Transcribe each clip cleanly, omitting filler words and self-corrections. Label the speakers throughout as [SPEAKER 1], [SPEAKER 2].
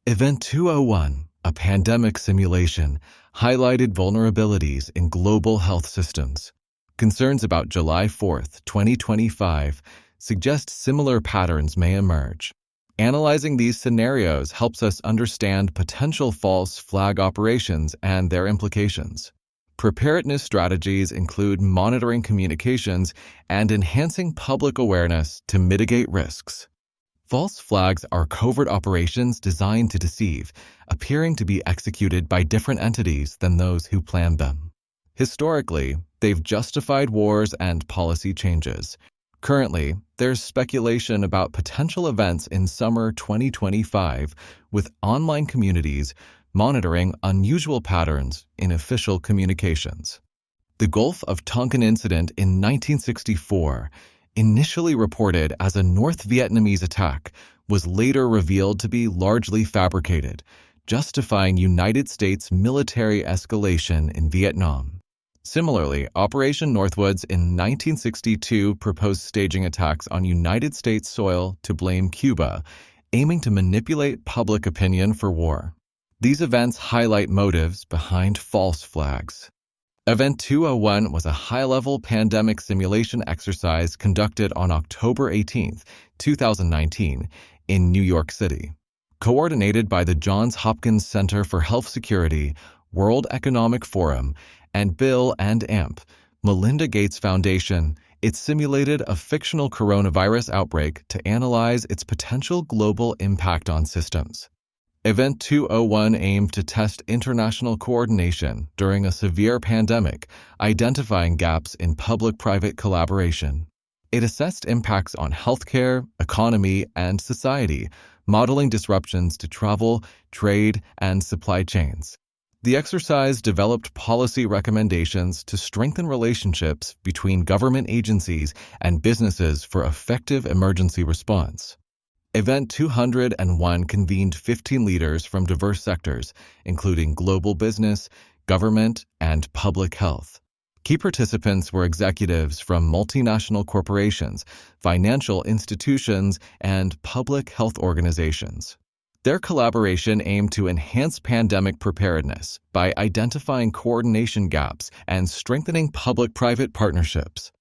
[SPEAKER 1] Event 201, a pandemic simulation, highlighted vulnerabilities in global health systems. Concerns about July 4th, 2025 suggest similar patterns may emerge. Analyzing these scenarios helps us understand potential false flag operations and their implications. Preparedness strategies include monitoring communications and enhancing public awareness to mitigate risks. False flags are covert operations designed to deceive, appearing to be executed by different entities than those who planned them. Historically, they've justified wars and policy changes. Currently, there's speculation about potential events in summer 2025, with online communities monitoring unusual patterns in official communications. The Gulf of Tonkin incident in 1964, initially reported as a North Vietnamese attack, was later revealed to be largely fabricated, justifying United States military escalation in Vietnam. Similarly, Operation Northwoods in 1962 proposed staging attacks on United States soil to blame Cuba, aiming to manipulate public opinion for war. These events highlight motives behind false flags. Event 201 was a high-level pandemic simulation exercise conducted on October 18, 2019, in New York City. Coordinated by the Johns Hopkins Center for Health Security, World Economic Forum, and Bill and Melinda Gates Foundation, it simulated a fictional coronavirus outbreak to analyze its potential global impact on systems. Event 201 aimed to test international coordination during a severe pandemic, identifying gaps in public-private collaboration. It assessed impacts on healthcare, economy, and society, modeling disruptions to travel, trade, and supply chains. The exercise developed policy recommendations to strengthen relationships between government agencies and businesses for effective emergency response. Event 201 convened 15 leaders from diverse sectors, including global business, government, and public health. Key participants were executives from multinational corporations, financial institutions, and public health organizations. Their collaboration aimed to enhance pandemic preparedness by identifying coordination gaps and strengthening public-private partnerships.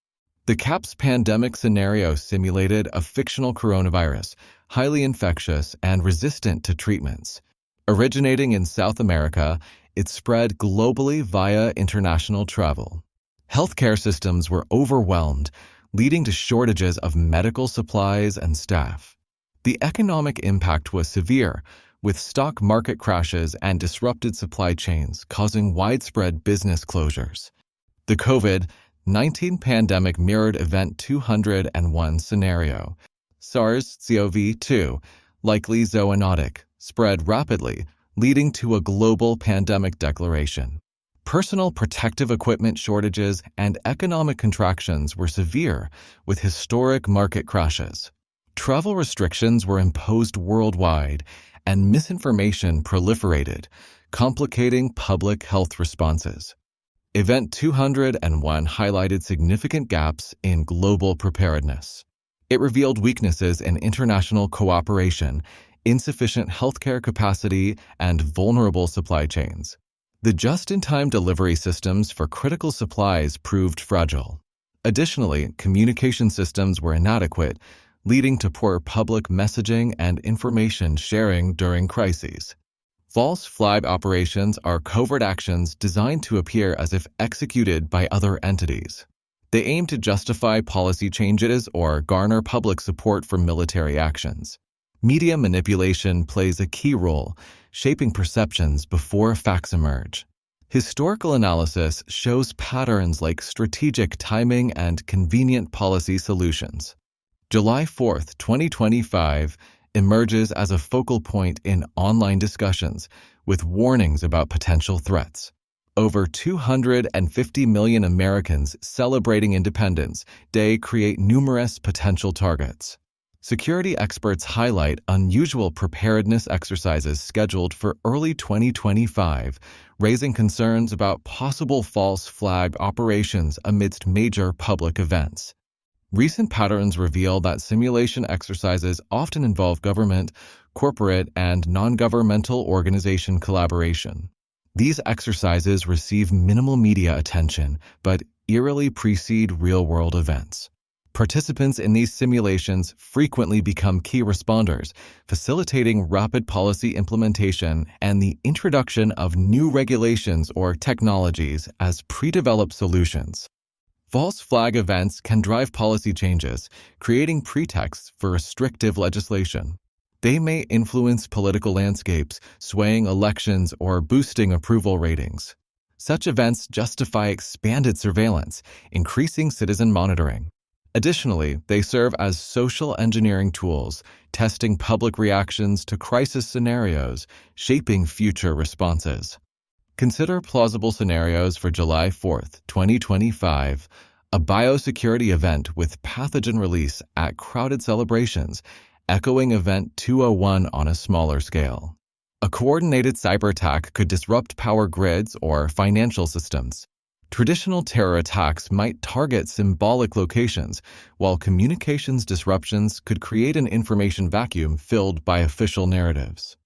[SPEAKER 1] The CAPS pandemic scenario simulated a fictional coronavirus, highly infectious and resistant to treatments. Originating in South America, it spread globally via international travel. Healthcare systems were overwhelmed, leading to shortages of medical supplies and staff. The economic impact was severe, with stock market crashes and disrupted supply chains causing widespread business closures. The COVID-19 pandemic mirrored Event 201 scenario. SARS-CoV-2, likely zoonotic, spread rapidly, leading to a global pandemic declaration. Personal protective equipment shortages and economic contractions were severe, with historic market crashes. Travel restrictions were imposed worldwide, and misinformation proliferated, complicating public health responses. Event 201 highlighted significant gaps in global preparedness. It revealed weaknesses in international cooperation, insufficient healthcare capacity, and vulnerable supply chains. The just-in-time delivery systems for critical supplies proved fragile. Additionally, communication systems were inadequate, leading to poor public messaging and information sharing during crises. False flag operations are covert actions designed to appear as if executed by other entities. They aim to justify policy changes or garner public support for military actions. Media manipulation plays a key role, shaping perceptions before facts emerge. Historical analysis shows patterns like strategic timing and convenient policy solutions. July 4, 2025, emerges as a focal point in online discussions, with warnings about potential threats. Over 250 million Americans celebrating Independence Day create numerous potential targets. Security experts highlight unusual preparedness exercises scheduled for early 2025, raising concerns about possible false flag operations amidst major public events. Recent patterns reveal that simulation exercises often involve government, corporate, and non-governmental organization collaboration. These exercises receive minimal media attention, but eerily precede real-world events. Participants in these simulations frequently become key responders, facilitating rapid policy implementation and the introduction of new regulations or technologies as pre-developed solutions. False flag events can drive policy changes, creating pretexts for restrictive legislation. They may influence political landscapes, swaying elections or boosting approval ratings. Such events justify expanded surveillance, increasing citizen monitoring. Additionally, they serve as social engineering tools, testing public reactions to crisis scenarios, shaping future responses. Consider plausible scenarios for July 4th, 2025, a biosecurity event with pathogen release at crowded celebrations, echoing Event 201 on a smaller scale. A coordinated cyber attack could disrupt power grids or financial systems. Traditional terror attacks might target symbolic locations, while communications disruptions could create an information vacuum filled by official narratives.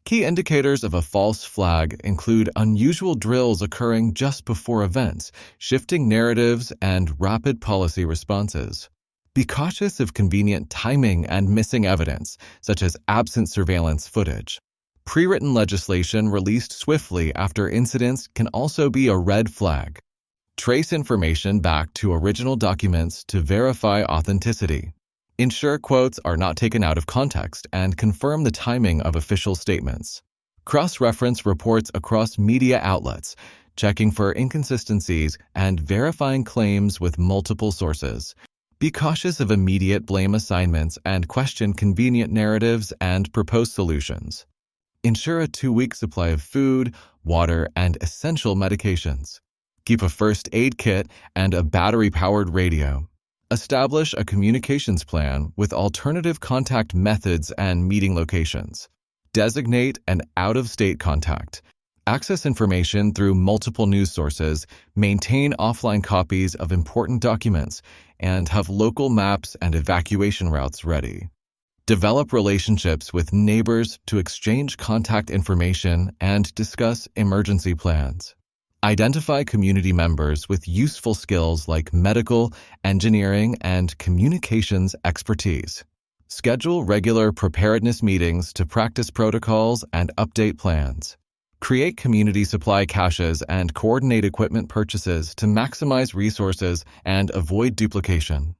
[SPEAKER 1] Key indicators of a false flag include unusual drills occurring just before events, shifting narratives, and rapid policy responses. Be cautious of convenient timing and missing evidence, such as absent surveillance footage. Pre-written legislation released swiftly after incidents can also be a red flag. Trace information back to original documents to verify authenticity. Ensure quotes are not taken out of context and confirm the timing of official statements. Cross-reference reports across media outlets, checking for inconsistencies and verifying claims with multiple sources. Be cautious of immediate blame assignments and question convenient narratives and propose solutions. Ensure a 2-week supply of food, water, and essential medications. Keep a first aid kit and a battery-powered radio. Establish a communications plan with alternative contact methods and meeting locations. Designate an out-of-state contact. Access information through multiple news sources, maintain offline copies of important documents, and have local maps and evacuation routes ready. Develop relationships with neighbors to exchange contact information and discuss emergency plans. Identify community members with useful skills like medical, engineering, and communications expertise. Schedule regular preparedness meetings to practice protocols and update plans. Create community supply caches and coordinate equipment purchases to maximize resources and avoid duplication.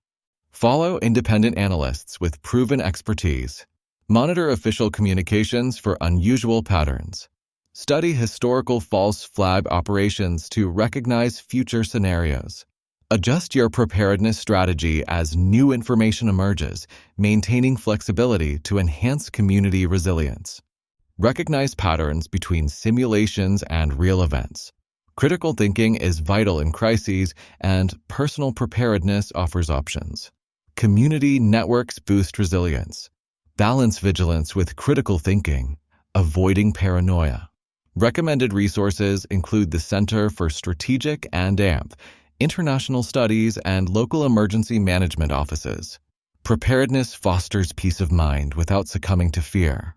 [SPEAKER 1] Follow independent analysts with proven expertise. Monitor official communications for unusual patterns. Study historical false flag operations to recognize future scenarios. Adjust your preparedness strategy as new information emerges, maintaining flexibility to enhance community resilience. Recognize patterns between simulations and real events. Critical thinking is vital in crises, and personal preparedness offers options. Community networks boost resilience. Balance vigilance with critical thinking, avoiding paranoia. Recommended resources include the Center for Strategic and AMP, international studies, and local emergency management offices. Preparedness fosters peace of mind without succumbing to fear.